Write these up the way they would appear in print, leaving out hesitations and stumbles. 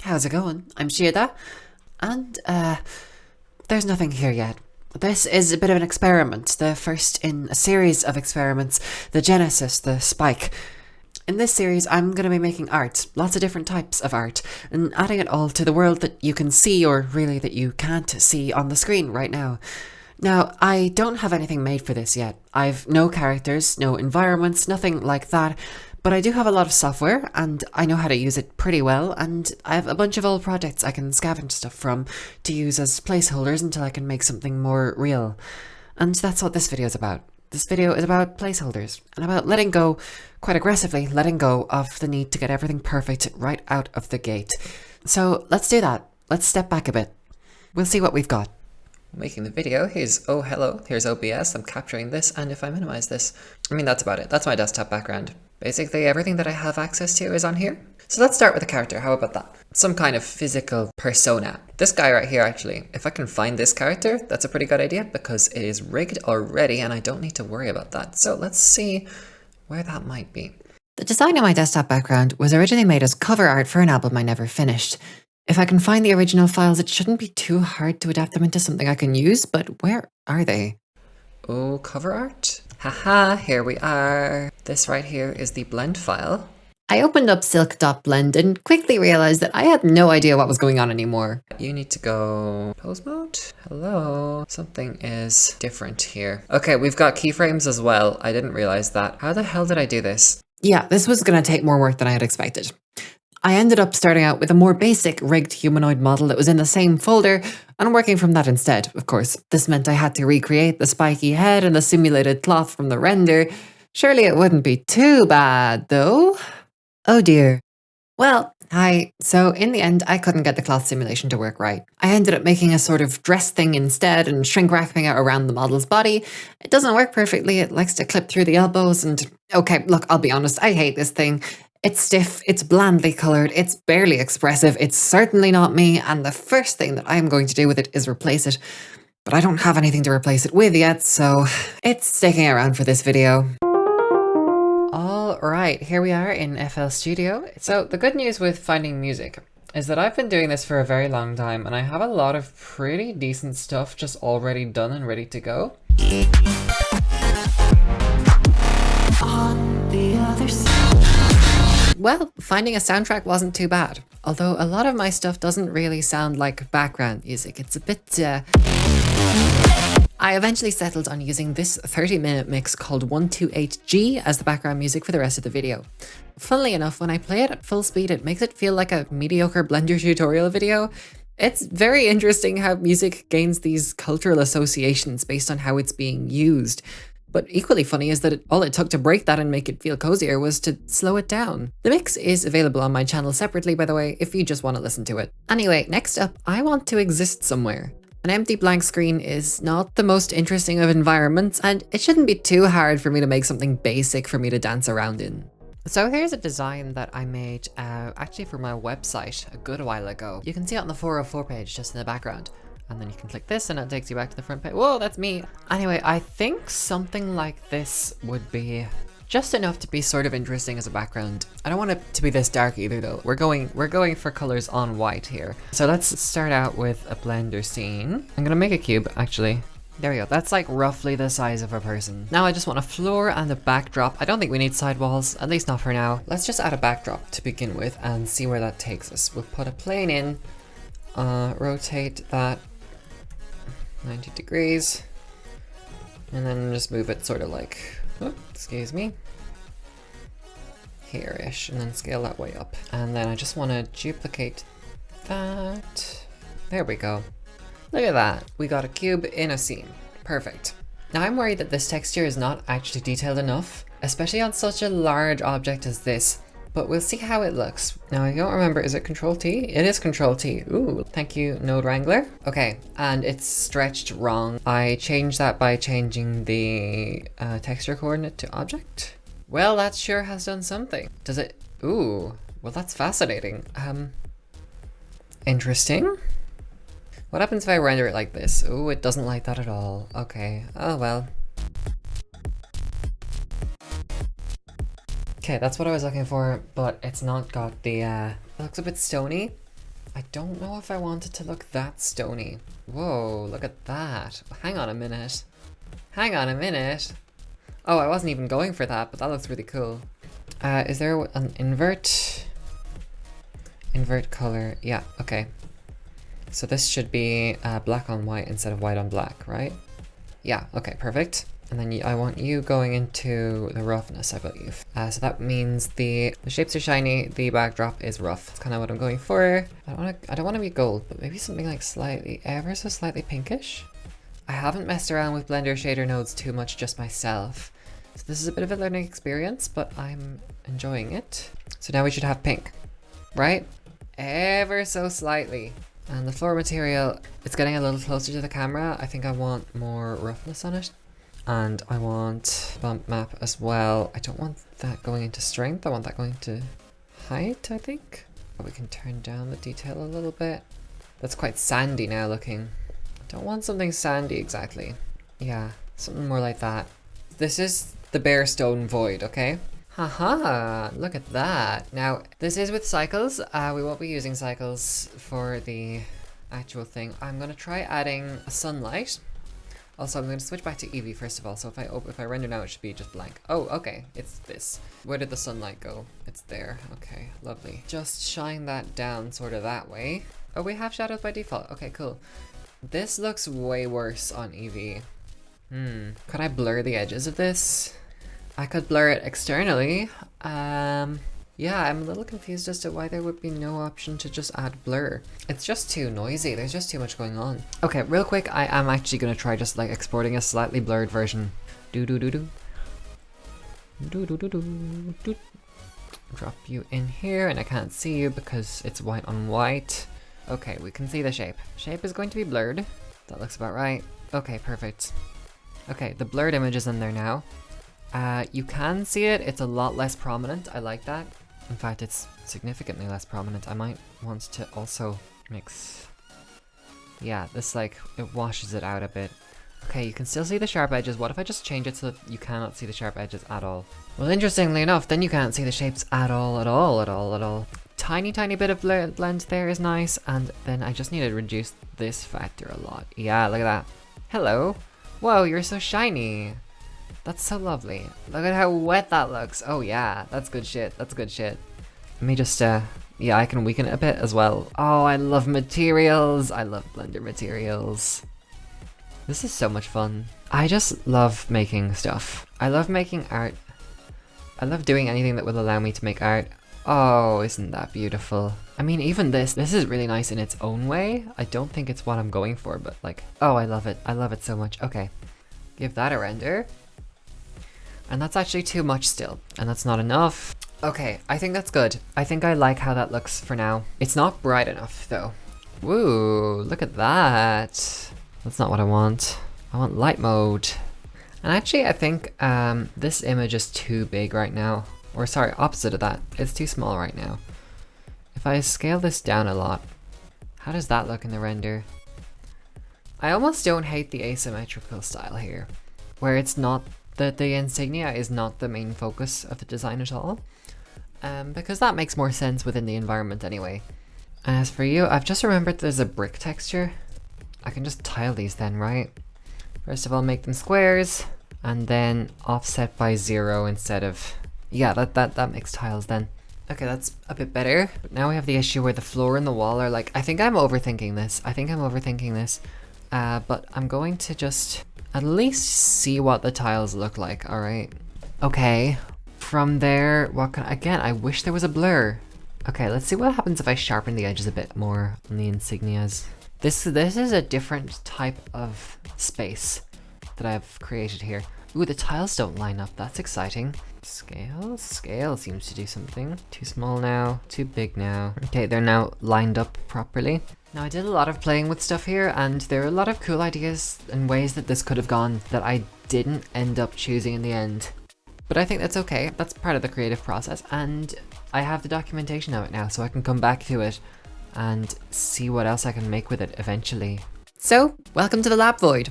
How's it going? I'm SÍODA, and there's nothing here yet. This is a bit of an experiment, the first in a series of experiments, the Genesis, the Spike. In this series, I'm going to be making art, lots of different types of art, and adding it all to the world that you can see, or really that you can't see on the screen right now. Now, I don't have anything made for this yet. I've no characters, no environments, nothing like that, but I do have a lot of software, and I know how to use it pretty well, and I have a bunch of old projects I can scavenge stuff from to use as placeholders until I can make something more real. And that's what this video is about. This video is about placeholders, and about letting go, quite aggressively letting go of the need to get everything perfect right out of the gate. So let's do that. Let's step back a bit. We'll see what we've got. Making the video, here's oh hello, here's OBS, I'm capturing this, and if I minimize this, that's about it. That's my desktop background. Basically everything that I have access to is on here. So let's start with a character, how about that? Some kind of physical persona. This guy right here actually, if I can find this character, that's a pretty good idea because it is rigged already and I don't need to worry about that. So let's see where that might be. The design of my desktop background was originally made as cover art for an album I never finished. If I can find the original files, it shouldn't be too hard to adapt them into something I can use, but where are they? Oh, cover art? Haha, here we are. This right here is the blend file. I opened up silk.blend and quickly realized that I had no idea what was going on anymore. You need to go pose mode. Hello. Something is different here. Okay, we've got keyframes as well. I didn't realize that. How the hell did I do this? Yeah, this was gonna take more work than I had expected. I ended up starting out with a more basic rigged humanoid model that was in the same folder and working from that instead, of course. This meant I had to recreate the spiky head and the simulated cloth from the render. Surely it wouldn't be too bad, though. Oh dear. Well, hi. So in the end, I couldn't get the cloth simulation to work right. I ended up making a sort of dress thing instead and shrink wrapping it around the model's body. It doesn't work perfectly. It likes to clip through the elbows and... Okay, look, I'll be honest. I hate this thing. It's stiff, it's blandly coloured, it's barely expressive, it's certainly not me, and the first thing that I am going to do with it is replace it. But I don't have anything to replace it with yet, so it's sticking around for this video. Alright, here we are in FL Studio. So the good news with finding music is that I've been doing this for a very long time, and I have a lot of pretty decent stuff just already done and ready to go. On the other side. Well, finding a soundtrack wasn't too bad, although a lot of my stuff doesn't really sound like background music. It's a bit, I eventually settled on using this 30-minute mix called 128G as the background music for the rest of the video. Funnily enough, when I play it at full speed, it makes it feel like a mediocre Blender tutorial video. It's very interesting how music gains these cultural associations based on how it's being used. But equally funny is that all it took to break that and make it feel cozier was to slow it down. The mix is available on my channel separately, by the way, if you just want to listen to it. Anyway, next up, I want to exist somewhere. An empty blank screen is not the most interesting of environments, and it shouldn't be too hard for me to make something basic for me to dance around in. So here's a design that I made actually for my website a good while ago. You can see it on the 404 page just in the background. And then you can click this and it takes you back to the front page. Whoa, that's me. Anyway, I think something like this would be just enough to be sort of interesting as a background. I don't want it to be this dark either though. We're going for colors on white here. So let's start out with a Blender scene. I'm gonna make a cube actually. There we go. That's like roughly the size of a person. Now I just want a floor and a backdrop. I don't think we need sidewalls, at least not for now. Let's just add a backdrop to begin with and see where that takes us. We'll put a plane in, rotate that 90 degrees, and then just move it sort of like, oh, excuse me, here-ish, and then scale that way up. And then I just want to duplicate that. There we go. Look at that. We got a cube in a scene. Perfect. Now I'm worried that this texture is not actually detailed enough, especially on such a large object as this. But we'll see how it looks. Now I don't remember, is it Control T? It is Control T. Ooh, thank you, Node Wrangler. Okay, and it's stretched wrong. I changed that by changing the texture coordinate to object. Well, that sure has done something. Does it? Ooh, well that's fascinating. Interesting. What happens if I render it like this? Ooh, it doesn't like that at all. Okay, oh well. Okay, that's what I was looking for, but it's not got the, it looks a bit stony. I don't know if I want it to look that stony. Whoa, look at that. Hang on a minute. Hang on a minute. Oh, I wasn't even going for that, but that looks really cool. Is there an invert? Invert color, yeah, okay. So this should be black on white instead of white on black, right? Yeah, okay, perfect. And then I want you going into the roughness, I believe. So that means the shapes are shiny, the backdrop is rough. That's kind of what I'm going for. I don't want to be gold, but maybe something like slightly, ever so slightly pinkish. I haven't messed around with Blender shader nodes too much just myself. So this is a bit of a learning experience, but I'm enjoying it. So now we should have pink, right? Ever so slightly. And the floor material, it's getting a little closer to the camera. I think I want more roughness on it. And I want bump map as well. I don't want that going into strength. I want that going to height, I think. But we can turn down the detail a little bit. That's quite sandy now looking. I don't want something sandy exactly. Yeah, something more like that. This is the bare stone void, okay? Haha, look at that. Now, this is with cycles. We won't be using cycles for the actual thing. I'm gonna try adding a sunlight. Also, I'm going to switch back to Eevee first of all, so if I render now, it should be just blank. Oh, okay, it's this. Where did the sunlight go? It's there. Okay, lovely. Just shine that down sort of that way. Oh, we have shadows by default. Okay, cool. This looks way worse on Eevee. Could I blur the edges of this? I could blur it externally. Yeah, I'm a little confused as to why there would be no option to just add blur. It's just too noisy. There's just too much going on. Okay, real quick, I am actually going to try just like exporting a slightly blurred version. Drop you in here, and I can't see you because it's white on white. Okay, we can see the shape. Shape is going to be blurred. That looks about right. Okay, perfect. Okay, the blurred image is in there now. You can see it. It's a lot less prominent. I like that. In fact, it's significantly less prominent. I might want to also mix... Yeah, this like, it washes it out a bit. Okay, you can still see the sharp edges. What if I just change it so that you cannot see the sharp edges at all? Well, interestingly enough, then you can't see the shapes at all. Tiny bit of blend there is nice, and then I just need to reduce this factor a lot. Yeah, look at that. Hello. Whoa, you're so shiny. That's so lovely. Look at how wet that looks. Oh yeah, that's good shit. That's good shit. Let me just, yeah, I can weaken it a bit as well. Oh, I love materials. I love Blender materials. This is so much fun. I just love making stuff. I love making art. I love doing anything that will allow me to make art. Oh, isn't that beautiful? I mean, even this is really nice in its own way. I don't think it's what I'm going for, but like, oh, I love it. I love it so much. Okay, give that a render. And that's actually too much still, and that's not enough. Okay, I think that's good. I think I like how that looks for now. It's not bright enough though. Woo, look at that. That's not what I want. I want light mode. And actually I think this image is too big right now. Or sorry, opposite of that. It's too small right now. If I scale this down a lot, how does that look in the render? I almost don't hate the asymmetrical style here, where it's not the insignia is not the main focus of the design at all, because that makes more sense within the environment anyway. And as for you, I've just remembered there's a brick texture. I can just tile these then, right? First of all, make them squares, and then offset by 0 instead of... Yeah, that makes tiles then. Okay, that's a bit better. But now we have the issue where the floor and the wall are like... I think I'm overthinking this. But I'm going to just... at least see what the tiles look like, alright? Okay, from there, what can, again, I wish there was a blur. Okay, let's see what happens if I sharpen the edges a bit more on the insignias. This is a different type of space that I've created here. Ooh, the tiles don't line up, that's exciting. Scale seems to do something. Too small now, too big now. Okay, they're now lined up properly. Now I did a lot of playing with stuff here, and there are a lot of cool ideas and ways that this could have gone that I didn't end up choosing in the end. But I think that's okay, that's part of the creative process, and I have the documentation of it now, so I can come back to it and see what else I can make with it eventually. So, welcome to the Labvoid.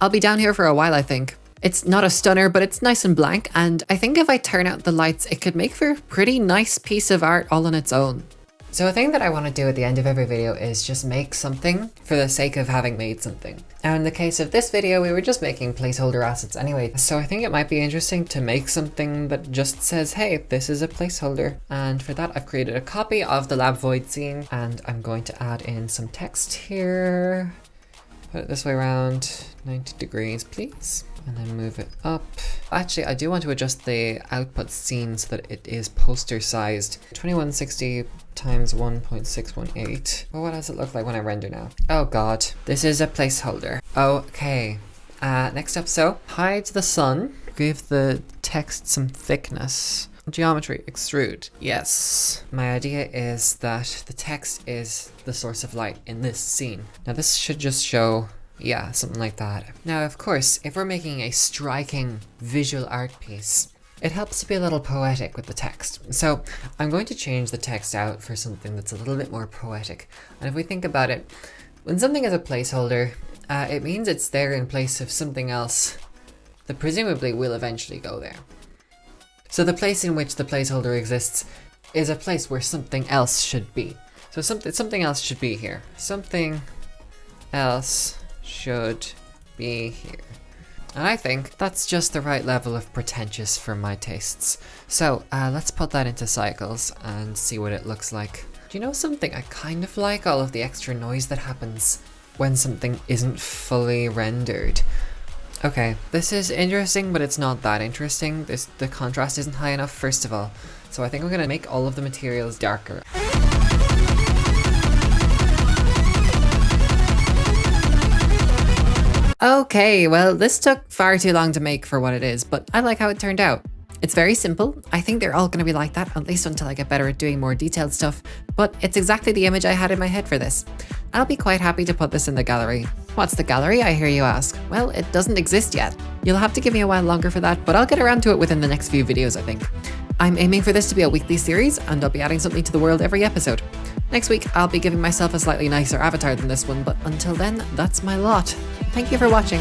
I'll be down here for a while, I think. It's not a stunner, but it's nice and blank, and I think if I turn out the lights, it could make for a pretty nice piece of art all on its own. So a thing that I want to do at the end of every video is just make something for the sake of having made something. Now in the case of this video, we were just making placeholder assets anyway, so I think it might be interesting to make something that just says, hey, this is a placeholder. And for that, I've created a copy of the Labvoid scene, and I'm going to add in some text here. Put it this way around, 90 degrees, please. And then move it up. Actually, I do want to adjust the output scene so that it is poster sized. 2160 times 1.618. Well, what does it look like when I render now? Oh god, this is a placeholder. Okay, next up, so hide the sun. Give the text some thickness. Geometry, extrude. Yes. My idea is that the text is the source of light in this scene. Now this should just show, yeah, something like that. Now, of course, if we're making a striking visual art piece, it helps to be a little poetic with the text. So I'm going to change the text out for something that's a little bit more poetic. And if we think about it, when something is a placeholder, it means it's there in place of something else that presumably will eventually go there. So the place in which the placeholder exists is a place where something else should be. So something else should be here. Something else should be here. And I think that's just the right level of pretentious for my tastes. So let's put that into cycles and see what it looks like. Do you know something? I kind of like all of the extra noise that happens when something isn't fully rendered. Okay, this is interesting, but it's not that interesting. The contrast isn't high enough, first of all. So I think I'm gonna make all of the materials darker. Okay, well, this took far too long to make for what it is, but I like how it turned out. It's very simple. I think they're all going to be like that, at least until I get better at doing more detailed stuff, but it's exactly the image I had in my head for this. I'll be quite happy to put this in the gallery. What's the gallery, I hear you ask? Well, it doesn't exist yet. You'll have to give me a while longer for that, but I'll get around to it within the next few videos, I think. I'm aiming for this to be a weekly series, and I'll be adding something to the world every episode. Next week, I'll be giving myself a slightly nicer avatar than this one, but until then, that's my lot. Thank you for watching.